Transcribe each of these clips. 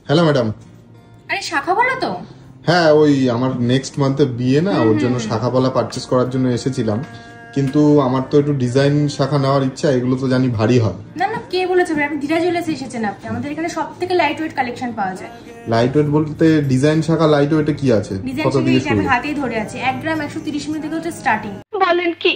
Hello madam. আরে শাখা বলো তো? হ্যাঁ, ওই আমার নেক্সট মান্থে বিয়ে না, ওর জন্য শাখাপালা পারচেস করার জন্য এসেছিলাম, কিন্তু আমার তো একটু ডিজাইন শাখা নেওয়ার ইচ্ছা। এগুলো তো জানি ভারী হয়। না না, কে বলেছে? আপনি ধীরা জুয়েলার্সে এসেছেন। আপনি আমাদের এখানে সবথেকে লাইট ওয়েট কালেকশন পাওয়া যায়। লাইট ওয়েট বলতে ডিজাইন শাখা লাইট ওয়েটে কি আছে? ডিজাইন কত শাখা দিয়ে এটা শুরু? আমি হাতেই ধরে আছি। 1 গ্রাম 130 মিলি থেকে হচ্ছে স্টার্টিং। বলেন কি?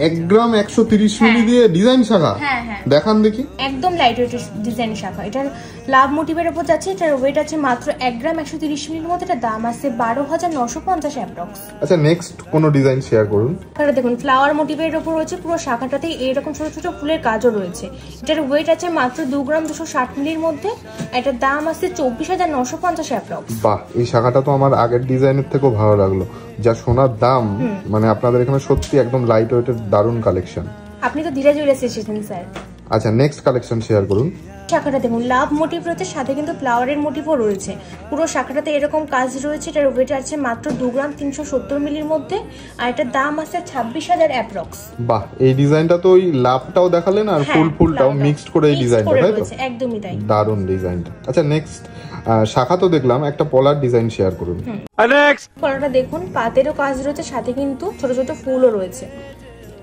1 গ্রাম 130 মিলি দিয়ে ডিজাইন শাখা? হ্যাঁ হ্যাঁ, দেখান দেখি। একদম লাইট ওয়েট ডিজাইন শাখা। এটার লাভ মোটিভের উপর যাচ্ছে। এটার ওয়েট আছে মাত্র 1 গ্রাম 130 মিলির মধ্যে। এটা দাম আছে 12,950 অ্যাপ্রক্স। আচ্ছা, নেক্সট কোন ডিজাইন শেয়ার করুন। এটা দেখুন, ফ্লাওয়ার মোটিভের উপর রয়েছে। পুরো শাখাটাতে এইরকম ছোট ছোট ফুলের কাজও রয়েছে। এটার ওয়েট আছে মাত্র 2 গ্রাম 260 মিলির মধ্যে। এটার দাম আছে 24,950 অ্যাপ্রক্স। বাহ, এই শাখাটা তো আমার আগের ডিজাইনের থেকেও ভালো লাগলো। যা সোনার দাম, মানে আপনাদের এখানে সত্যি একদম লাইট ওয়েটের দারুণ কালেকশন। আপনি তো ধীরে ধীরে এসেছেন স্যার। আচ্ছা, নেক্সট কালেকশন শেয়ার করুন। শাখাটা দেখুন, লাভ মোটিভ রয়েছে, সাথে কিন্তু ফ্লাওয়ারের মোটিভও রয়েছে। পুরো শাখাটাতে এরকম কাজ রয়েছে। এটার ওয়েট আছে মাত্র 2 গ্রাম 370 মিলির মধ্যে। আর এটার দাম আছে 26,000 অ্যাপ্রক্স। বাহ, এই ডিজাইনটা তো ওই লাভটাও দেখালেন আর ফুলটাও মিক্সড করে এই ডিজাইনটা, তাই তো? একদমই তাই, দারুণ ডিজাইনটা। আচ্ছা, নেক্সট শাখা তো দেখলাম, একটা পলার ডিজাইন শেয়ার করুন। নেক্সট পলাটা দেখুন, পাতেরও কাজ রয়েছে, সাথে কিন্তু ছোট ছোট ফুলও রয়েছে।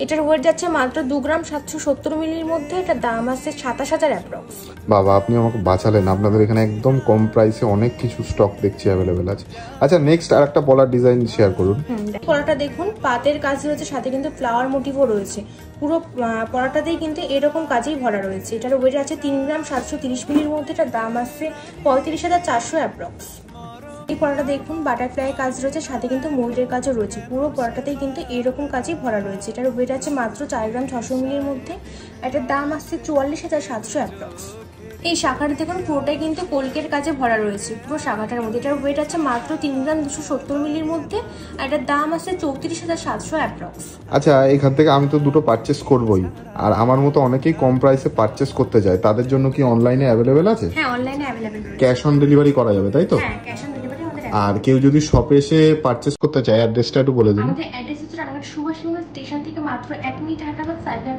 এটার ওয়েট যাচ্ছে মাত্র 2 গ্রাম 770 মিলির মধ্যে। এটার দাম আছে 27,000 অ্যাপ্রক্স। বাবা, আপনি আমাকে বাঁচালেন। আপনাদের এখানে একদম কম প্রাইসে অনেক কিছু স্টক দেখছি অ্যাভেলেবেল আছে। আচ্ছা, নেক্সট আর একটা পলার ডিজাইন শেয়ার করুন। পলাটা দেখুন, পাতের কাজ রয়েছে, সাথে কিন্তু ফ্লাওয়ার মোটিভও রয়েছে। পুরো পলাটাতেই কিন্তু এরকম কাজেই ভরা রয়েছে। এটার ওয়েট আছে 3 গ্রাম 730 মিলির মধ্যে। এটার দাম আছে 35,400 অ্যাপ্রক্স। এই পলাটা দেখুন, বাটারফ্লাই কাজ রয়েছে, সাথে কিন্তু ময়ূরের কাজও রয়েছে। পুরো পলাটাতেই কিন্তু এইরকম কাজই ভরা রয়েছে। এটার ওয়েট আছে মাত্র 4 গ্রাম 600 মিলির মধ্যে। এটার দাম আসছে 44,700 অ্যাপ্রক্স। এই শাখাটা দেখুন, পুরোটাই কিন্তু কলকের কাজে ভরা রয়েছে পুরো শাখাটার মধ্যে। এটার ওয়েট আছে মাত্র 3 গ্রাম 270 মিলির মধ্যে। আর এটার দাম আছে 34,700 অ্যাপ্রক্স। আচ্ছা, এখান থেকে আমি তো দুটো পারচেস করবই, আর আমার মতো অনেকেই কম প্রাইসে পারচেস করতে যায়, তাদের জন্য কি অনলাইনে অ্যাভেলেবেল আছে? হ্যাঁ, অনলাইনে অ্যাভেলেবেল রয়েছে। ক্যাশ অন ডেলিভারি করা যাবে, তাই তো? হ্যাঁ, ক্যাশ অন ডেলিভারি আমাদের। আর কেউ যদি শপে এসে পারচেস করতে চায়, অ্যাড্রেসটা একটু বলে দিন। আমাদের অ্যাড্রেস হচ্ছে রানাঘাট সুভাষচন্দ্র স্টেশন থেকে মাত্র 1 মিনিট হাঁটা বা সাইকেল